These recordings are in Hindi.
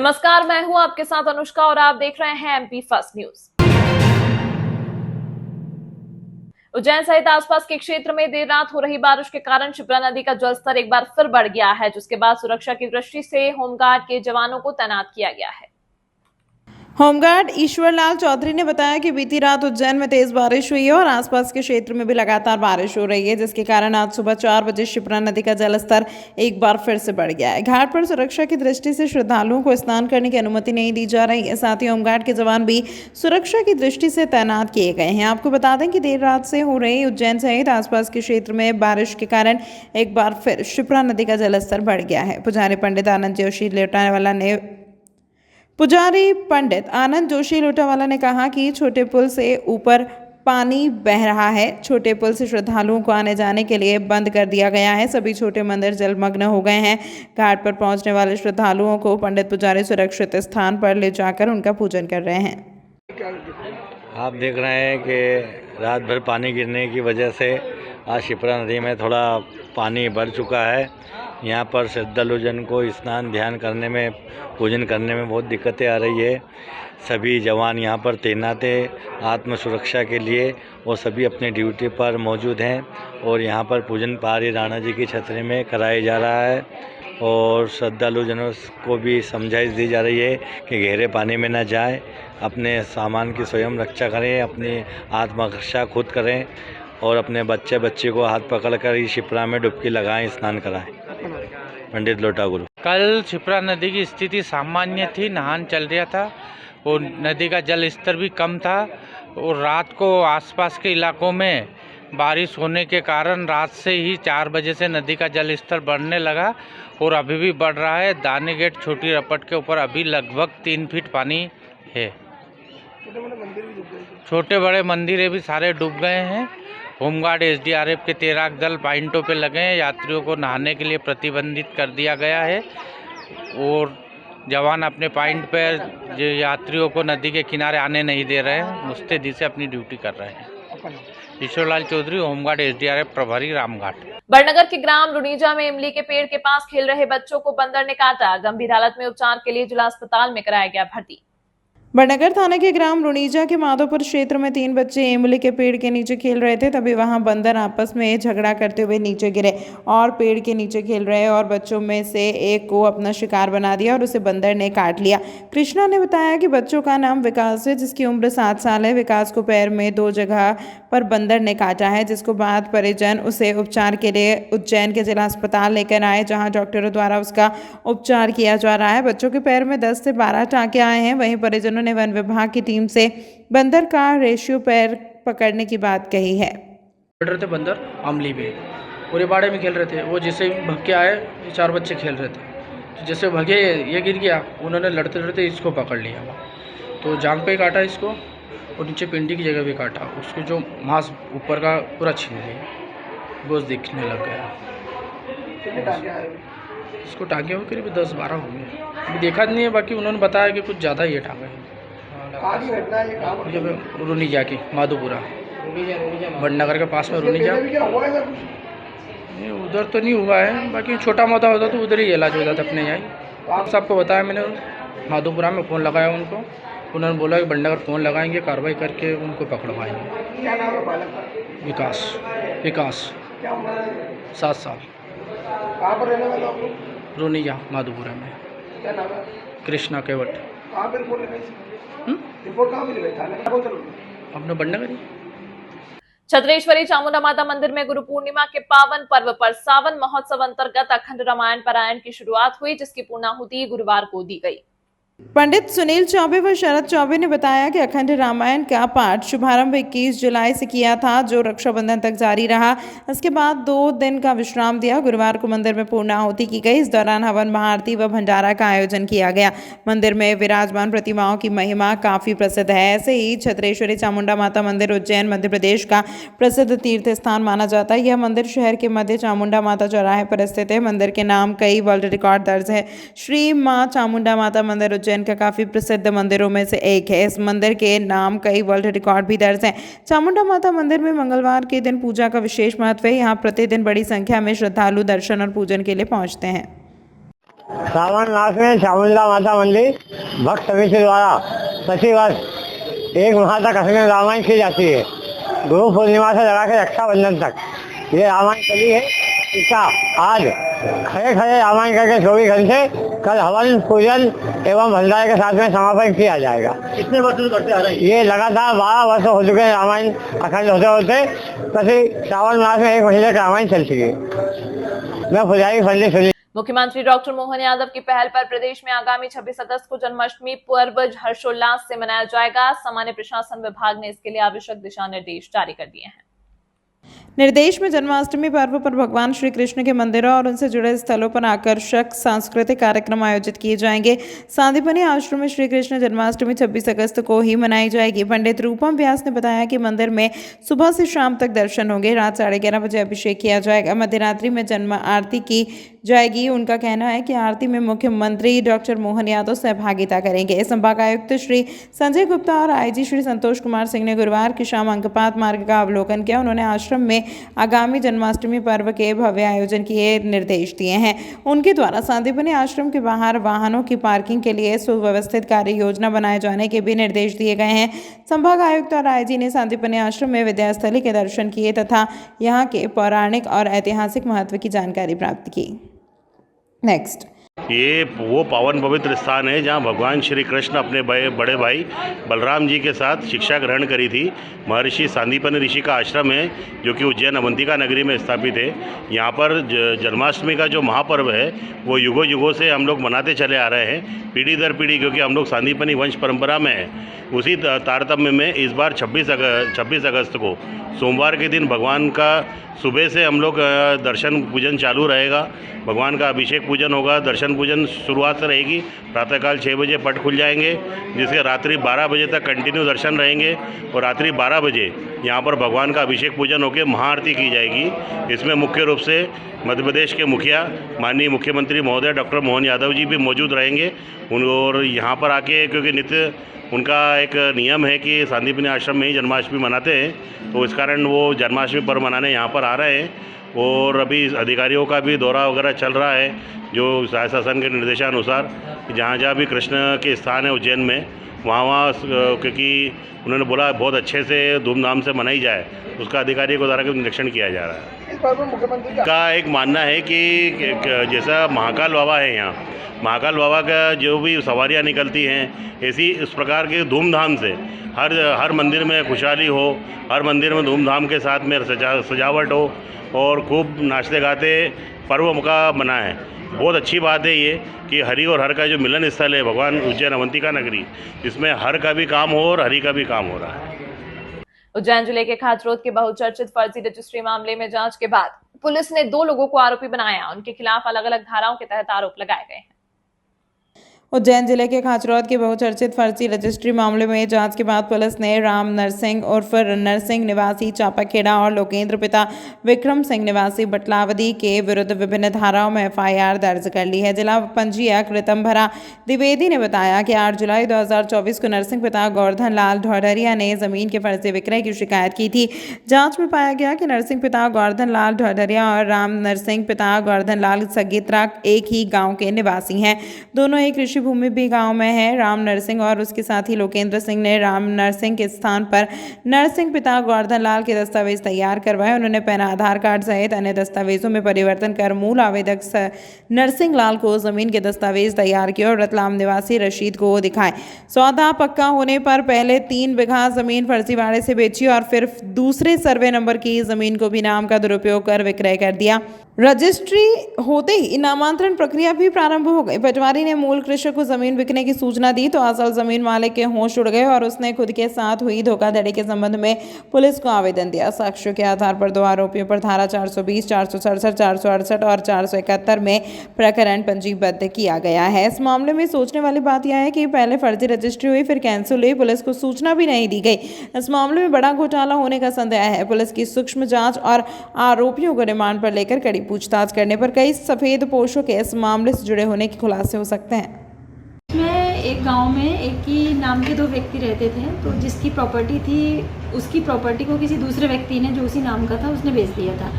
नमस्कार, मैं हूं आपके साथ अनुष्का और आप देख रहे हैं एमपी फर्स्ट न्यूज। उज्जैन सहित आसपास के क्षेत्र में देर रात हो रही बारिश के कारण शिप्रा नदी का जलस्तर एक बार फिर बढ़ गया है, जिसके बाद सुरक्षा की दृष्टि से होमगार्ड के जवानों को तैनात किया गया है। होमगार्ड ईश्वरलाल चौधरी ने बताया कि बीती रात उज्जैन में तेज बारिश हुई है और आसपास के क्षेत्र में भी लगातार बारिश हो रही है, जिसके कारण आज सुबह 4 बजे शिप्रा नदी का जलस्तर एक बार फिर से बढ़ गया है। घाट पर सुरक्षा की दृष्टि से श्रद्धालुओं को स्नान करने की अनुमति नहीं दी जा रही है। साथ ही होमगार्ड के जवान भी सुरक्षा की दृष्टि से तैनात किए गए हैं। आपको बता दें कि देर रात से हो रही उज्जैन सहित आसपास के क्षेत्र में बारिश के कारण एक बार फिर शिप्रा नदी का जलस्तर बढ़ गया है। पुजारी पंडित आनंद जोशी लोटावाला ने कहा कि छोटे पुल से ऊपर पानी बह रहा है। छोटे पुल से श्रद्धालुओं को आने जाने के लिए बंद कर दिया गया है। सभी छोटे मंदिर जलमग्न हो गए हैं। घाट पर पहुंचने वाले श्रद्धालुओं को पंडित पुजारी सुरक्षित स्थान पर ले जाकर उनका पूजन कर रहे हैं। आप देख रहे हैं कि रात भर पानी गिरने की वजह से आज शिप्रा नदी में थोड़ा पानी बढ़ चुका है। यहाँ पर श्रद्धालुजन को स्नान ध्यान करने में, पूजन करने में बहुत दिक्कतें आ रही है। सभी जवान यहाँ पर तैनात हैं आत्म सुरक्षा के लिए और सभी अपने ड्यूटी पर मौजूद हैं और यहाँ पर पूजन पारी राणा जी की छतरी में कराया जा रहा है और श्रद्धालुजनों को भी समझाइश दी जा रही है कि गहरे पानी में न जाएं, अपने सामान की स्वयं रक्षा करें, अपनी आत्मरक्षा खुद करें और अपने बच्चे को हाथ पकड़कर ही शिप्रा में डुबकी लगाएं, स्नान कराएं। पंडित लोटा गुरु। कल शिप्रा नदी की स्थिति सामान्य थी, नहान चल रहा था और नदी का जल स्तर भी कम था और रात को आसपास के इलाकों में बारिश होने के कारण रात से ही 4 बजे से नदी का जल स्तर बढ़ने लगा और अभी भी बढ़ रहा है। दानी गेट छोटी रपट के ऊपर अभी लगभग 3 फीट पानी है। छोटे बड़े मंदिरें भी सारे डूब गए हैं। होमगार्ड एसडीआरएफ के 13 दल पॉइंटों पे लगे हैं। यात्रियों को नहाने के लिए प्रतिबंधित कर दिया गया है और जवान अपने पॉइंट पर जो यात्रियों को नदी के किनारे आने नहीं दे रहे हैं, मुस्तैदी से अपनी ड्यूटी कर रहे हैं। ईश्वरलाल चौधरी, होमगार्ड एसडीआरएफ प्रभारी, रामघाट। बड़नगर के ग्राम रुनीजा में इमली के पेड़ के पास खेल रहे बच्चों को बंदर ने काटा। गंभीर हालत में उपचार के लिए जिला अस्पताल में कराया गया भर्ती। बड़नगर थाना के ग्राम रुनीजा के माधोपुर क्षेत्र में 3 बच्चे इमली के पेड़ के नीचे खेल रहे थे, तभी वहां बंदर आपस में झगड़ा करते हुए नीचे गिरे और पेड़ के नीचे खेल रहे और बच्चों में से एक को अपना शिकार बना दिया और उसे बंदर ने काट लिया। कृष्णा ने बताया कि बच्चों का नाम विकास है, जिसकी उम्र 7 साल है। विकास को पैर में 2 जगह पर बंदर ने काटा है, जिसको बाद परिजन उसे उपचार के लिए उज्जैन के जिला अस्पताल लेकर आए, जहाँ डॉक्टरों द्वारा उसका उपचार किया जा रहा है। बच्चों के पैर में 10 से 12 टाँके आए हैं। वहीं परिजनों ने वन विभाग की टीम से बंदर का रेशियो पैर पकड़ने की बात कही है। रहे थे बंदर आमली में, पूरे बाड़े में खेल रहे थे। वो जैसे भग के आए, 4 बच्चे खेल रहे थे, तो जैसे भगे ये गिर गया, उन्होंने लड़ते लड़ते इसको पकड़ लिया। तो जांग पे काटा इसको और नीचे पिंडी की जगह भी काटा। उसको जो मांस ऊपर का पूरा छीन लिया, गोश्त दिखने लग गया। इसको टाँगे हुए करीब 10-12 हो गए, अभी देखा नहीं है। बाकी उन्होंने बताया कि कुछ ज़्यादा ही टाँगे हैं। रुनीजा की माधोपुरा, बड़नगर के पास में रुनीजा। नहीं, उधर तो नहीं हुआ है, बाकी छोटा मोटा होता तो उधर ही इलाज होता था अपने यहाँ। आप सबको बताया मैंने, माधोपुरा में फ़ोन लगाया उनको, उन्होंने बोला कि बड़नगर फ़ोन लगाएंगे, कार्रवाई करके उनको पकड़वाएंगे। विकास 7 साल। रुनीजा माधोपुरा में। कृष्णा केवट। अपने बड़नगर। छत्रेश्वरी चामुंडा माता मंदिर में गुरु पूर्णिमा के पावन पर्व पर सावन महोत्सव अंतर्गत अखंड रामायण पारायण की शुरुआत हुई, जिसकी पूर्णाहुति गुरुवार को दी गई। पंडित सुनील चौबे व शरद चौबे ने बताया कि अखंड रामायण का पाठ शुभारंभ 21 जुलाई से किया था, जो रक्षाबंधन तक जारी रहा। इसके बाद 2 दिन का विश्राम दिया। गुरुवार को मंदिर में पूर्णाहुति की गई। इस दौरान हवन, महाआरती व भंडारा का आयोजन किया गया। मंदिर में विराजमान प्रतिमाओं की महिमा काफी प्रसिद्ध है। ऐसे ही छत्रेश्वरी चामुंडा माता मंदिर उज्जैन मध्य प्रदेश का प्रसिद्ध तीर्थ स्थान माना जाता है। यह मंदिर शहर के मध्य चामुंडा माता चौराहे पर स्थित है। मंदिर के नाम कई वर्ल्ड रिकॉर्ड दर्ज है। श्री मां चामुंडा माता मंदिर उज्जैन का काफी प्रसिद्ध मंदिरों में से एक है। इस मंदिर के नाम कई वर्ल्ड रिकॉर्ड भी दर्ज हैं। चामुंडा माता मंदिर में मंगलवार के दिन पूजा का विशेष महत्व है। यहाँ प्रतिदिन बड़ी संख्या में श्रद्धालु दर्शन और पूजन के लिए पहुंचते हैं। श्रावण मास में चामुंडा माता मंदिर भक्त समिति द्वारा प्रतिवर्ष 1 माह तक असंख्य रामायण की जाती है। गुरु पूर्णिमा से लगा के रक्षाबंधन तक ये रामायण चली है। इसका आज खड़े खड़े रामायण करके 24 घंटे कल हवन पूजन एवं भंडारे के साथ में समापन किया जाएगा। कितने वर्षों से करते आ रहे हैं? ये लगातार 12 वर्ष हो चुके हैं रामायण अखंड होते होते। प्रति श्रावण मास में 1 महीने का रामायण चलती है। मैं पुजारी पंडित सुनील। मुख्यमंत्री डॉक्टर मोहन यादव की पहल पर प्रदेश में आगामी 26 अगस्त को जन्माष्टमी पर्व हर्षोल्लास से मनाया जाएगा। सामान्य प्रशासन विभाग ने इसके लिए आवश्यक दिशा निर्देश जारी कर दिए हैं। निर्देश में जन्माष्टमी पर्व पर भगवान श्री कृष्ण के मंदिरों और उनसे जुड़े स्थलों पर आकर्षक सांस्कृतिक कार्यक्रम आयोजित किए जाएंगे। सांदीपनि आश्रम में श्री कृष्ण जन्माष्टमी 26 अगस्त को ही मनाई जाएगी। पंडित रूपम व्यास ने बताया कि मंदिर में सुबह से शाम तक दर्शन होंगे। रात 11:30 बजे अभिषेक किया जाएगा। मध्यरात्रि में जन्म आरती की जाएगी। उनका कहना है कि आरती में मुख्यमंत्री डॉक्टर मोहन यादव सहभागिता करेंगे। संभाग आयुक्त श्री संजय गुप्ता और आईजी श्री संतोष कुमार सिंह ने गुरुवार की शाम अंकपात मार्ग का अवलोकन किया। उन्होंने आश्रम में आगामी जन्माष्टमी पर्व के भव्य आयोजन के निर्देश दिए हैं। उनके द्वारा सांदीपनि आश्रम के बाहर वाहनों की पार्किंग के लिए सुव्यवस्थित कार्य योजना बनाए जाने के भी निर्देश दिए गए हैं। संभाग आयुक्त और आईजी ने सांदीपनि आश्रम में विद्यास्थली के दर्शन किए तथा यहाँ के पौराणिक और ऐतिहासिक महत्व की जानकारी प्राप्त की। नेक्स्ट, ये वो पावन पवित्र स्थान है जहाँ भगवान श्री कृष्ण अपने बड़े भाई बलराम जी के साथ शिक्षा ग्रहण करी थी। महर्षि सांदीपनि ऋषि का आश्रम है जो कि उज्जैन अवंतिका नगरी में स्थापित है। यहाँ पर जन्माष्टमी का जो महापर्व है वो युगों युगों से हम लोग मनाते चले आ रहे हैं, पीढ़ी दर पीढ़ी, क्योंकि हम लोग सांदीपनि वंश परंपरा में हैं। उसी तारतम्य में इस बार 26 अगस्त को सोमवार के दिन भगवान का सुबह से हम लोग दर्शन पूजन चालू रहेगा। भगवान का अभिषेक पूजन होगा। दर्शन पूजन शुरुआत से रहेगी। प्रातःकाल 6 बजे पट खुल जाएंगे, जिसके रात्रि 12 बजे तक कंटिन्यू दर्शन रहेंगे और रात्रि 12 बजे यहाँ पर भगवान का अभिषेक पूजन होकर महाआरती की जाएगी। इसमें मुख्य रूप से मध्य प्रदेश के मुखिया माननीय मुख्यमंत्री महोदय डॉक्टर मोहन यादव जी भी मौजूद रहेंगे। और यहाँ पर आके, क्योंकि नित्य उनका एक नियम है कि सांदीपनि आश्रम में ही जन्माष्टमी मनाते हैं, तो इस कारण वो जन्माष्टमी पर्व मनाने यहाँ पर आ रहे हैं। और अभी अधिकारियों का भी दौरा वगैरह चल रहा है, जो शासन के निर्देशानुसार जहाँ जहाँ भी कृष्ण के स्थान है उज्जैन में, वहाँ क्योंकि उन्होंने बोला बहुत अच्छे से धूमधाम से मनाई जाए, उसका अधिकारियों को द्वारा निरीक्षण किया जा रहा है। इस बार पर मुख्यमंत्री का एक मानना है कि जैसा महाकाल बाबा है, यहाँ महाकाल बाबा का जो भी सवारियाँ निकलती हैं, ऐसी इस प्रकार के धूमधाम से हर मंदिर में खुशहाली हो, हर मंदिर में धूमधाम के साथ में सजावट हो और खूब नाचते गाते पर्व का मनाएं। बहुत अच्छी बात है ये कि हरि और हर का जो मिलन स्थल है भगवान उज्जैन अवंतिका नगरी, इसमें हर का भी काम हो और हरि का भी काम हो रहा है। उज्जैन जिले के खाचरोद के बहुचर्चित फर्जी रजिस्ट्री मामले में जांच के बाद पुलिस ने 2 लोगों को आरोपी बनाया। उनके खिलाफ अलग अलग धाराओं के तहत आरोप लगाए गए हैं। उज्जैन जिले के खाचरौद के बहुचर्चित फर्जी रजिस्ट्री मामले में जांच के बाद पुलिस ने राम नरसिंह उर्फ नरसिंह निवासी चापाखेड़ा और लोकेंद्र पिता विक्रम सिंह निवासी बटलावदी के विरुद्ध विभिन्न धाराओं में एफआईआर दर्ज कर ली है। जिला पंजीयक ऋतंभरा द्विवेदी ने बताया कि 8 जुलाई 2024 को नरसिंह पिता गोवर्धन लाल ढौडरिया ने जमीन के फर्जी विक्रय की शिकायत की थी। जांच में पाया गया कि नरसिंह पिता गोवर्धन लाल ढौडरिया और राम नरसिंह पिता गोवर्धन लाल सगीत्रा एक ही गाँव के निवासी हैं। दोनों एक कृषि भूमि भी गांव में है। राम नरसिंह और उसके साथी लोकेंद्र सिंह ने राम नरसिंह के स्थान पर नरसिंह पिता गोवर्धन लाल के दस्तावेज तैयार करवाए। उन्होंने पैन आधार कार्ड सहित अन्य दस्तावेजों में परिवर्तन कर मूल आवेदक नरसिंह लाल को जमीन के दस्तावेज तैयार किए और रतलाम निवासी रशीद को दिखाए। सौदा पक्का होने पर पहले 3 बीघा जमीन फर्जीवाड़े से बेची और फिर दूसरे सर्वे नंबर की जमीन को भी नाम का दुरुपयोग कर विक्रय कर दिया। रजिस्ट्री होते ही नामांतरण प्रक्रिया भी प्रारंभ हो गई। पटवारी ने मूल कृषक को जमीन बिकने की सूचना दी तो असल जमीन मालिक के होश उड़ गए और उसने खुद के साथ हुई धोखाधड़ी के संबंध में पुलिस को आवेदन दिया। साक्ष्यों के आधार पर 2 आरोपियों पर धारा 420, 467, 468 और 471 में प्रकरण पंजीबद्ध किया गया है। इस मामले में सोचने वाली बात यह है कि पहले फर्जी रजिस्ट्री हुई, फिर कैंसिल हुई, पुलिस को सूचना भी नहीं दी गई। इस मामले में बड़ा घोटाला होने का संदेह है। पुलिस की सूक्ष्म जांच और आरोपियों को रिमांड पर लेकर कड़ी पूछताछ करने पर कई सफेद पोशों के इस मामले से जुड़े होने के खुलासे हो सकते हैं। इसमें एक गांव में एक ही नाम के 2 व्यक्ति रहते थे, तो जिसकी प्रॉपर्टी थी उसकी प्रॉपर्टी को किसी दूसरे व्यक्ति ने जो उसी नाम का था उसने बेच दिया था।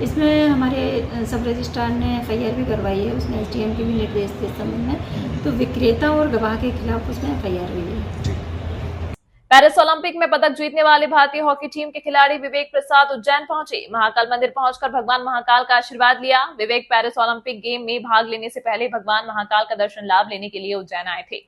इसमें हमारे सब रजिस्ट्रार ने FIR भी करवाई है, उसने SDM के भी निर्देश दिए इस संबंध में, तो विक्रेता और गवाह के खिलाफ उसमें FIR हुई है। पेरिस ओलंपिक में पदक जीतने वाले भारतीय हॉकी टीम के खिलाड़ी विवेक प्रसाद उज्जैन पहुंचे। महाकाल मंदिर पहुंचकर भगवान महाकाल का आशीर्वाद लिया। विवेक पेरिस ओलंपिक गेम में भाग लेने से पहले भगवान महाकाल का दर्शन लाभ लेने के लिए उज्जैन आए थे।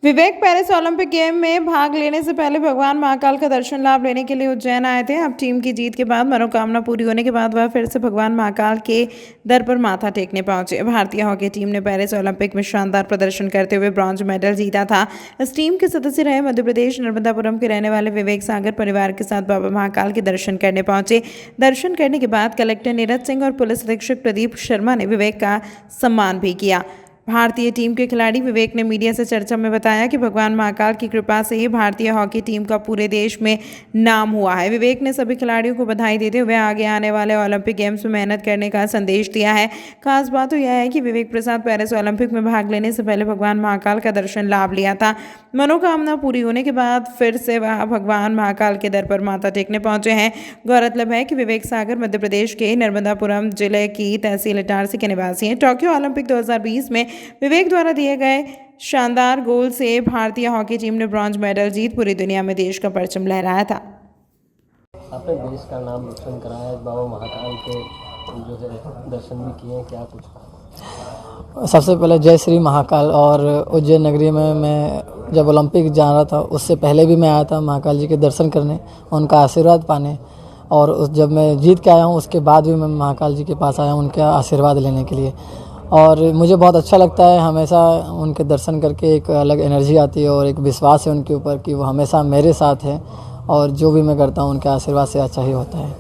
विवेक पेरिस ओलंपिक गेम में भाग लेने से पहले भगवान महाकाल का दर्शन लाभ लेने के लिए उज्जैन आए थे। अब टीम की जीत के बाद मनोकामना पूरी होने के बाद वह फिर से भगवान महाकाल के दर पर माथा टेकने पहुंचे। भारतीय हॉकी टीम ने पेरिस ओलंपिक में शानदार प्रदर्शन करते हुए ब्रॉन्ज मेडल जीता था। इस टीम के सदस्य रहे मध्य प्रदेश नर्मदापुरम के रहने वाले विवेक सागर परिवार के साथ बाबा महाकाल के दर्शन करने पहुंचे। दर्शन करने के बाद कलेक्टर नीरज सिंह और पुलिस अधीक्षक प्रदीप शर्मा ने विवेक का सम्मान भी किया। भारतीय टीम के खिलाड़ी विवेक ने मीडिया से चर्चा में बताया कि भगवान महाकाल की कृपा से ही भारतीय हॉकी टीम का पूरे देश में नाम हुआ है। विवेक ने सभी खिलाड़ियों को बधाई देते हुए आगे आने वाले ओलंपिक गेम्स में मेहनत करने का संदेश दिया है। खास बात तो यह है कि विवेक प्रसाद पेरिस ओलंपिक में भाग लेने से पहले भगवान महाकाल का दर्शन लाभ लिया था। मनोकामना पूरी होने के बाद फिर से वह भगवान महाकाल के दर पर माथा टेकने पहुंचे हैं। गौरतलब है कि विवेक सागर मध्य प्रदेश के नर्मदापुरम जिले की तहसील इटारसी के निवासी हैं। टोक्यो ओलंपिक 2020 में विवेक द्वारा दिए गए शानदार गोल से भारतीय हॉकी टीम ने ब्रॉन्ज मेडल जीत पूरी दुनिया में देश का परचम लहराया था। आपने देश का नाम रोशन कराया है, बाबा महाकाल के जो है दर्शन भी किए हैं, क्या कुछ कहा? सबसे पहले जय श्री महाकाल। और उज्जैन नगरी में मैं जब ओलंपिक जा रहा था उससे पहले भी मैं आया था महाकाल जी के दर्शन करने, उनका आशीर्वाद पाने। और जब मैं जीत के आया हूँ उसके बाद भी मैं महाकाल जी के पास आया हूँ उनका आशीर्वाद लेने के लिए। और मुझे बहुत अच्छा लगता है, हमेशा उनके दर्शन करके एक अलग एनर्जी आती है और एक विश्वास है उनके ऊपर कि वो हमेशा मेरे साथ हैं और जो भी मैं करता हूँ उनके आशीर्वाद से अच्छा ही होता है।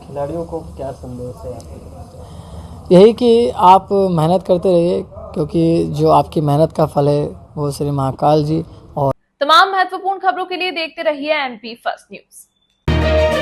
खिलाड़ियों को क्या संदेश है आपके? यही कि आप मेहनत करते रहिए, क्योंकि जो आपकी मेहनत का फल है वो श्री महाकाल जी। और तमाम महत्वपूर्ण खबरों के लिए देखते रहिए MP फर्स्ट न्यूज।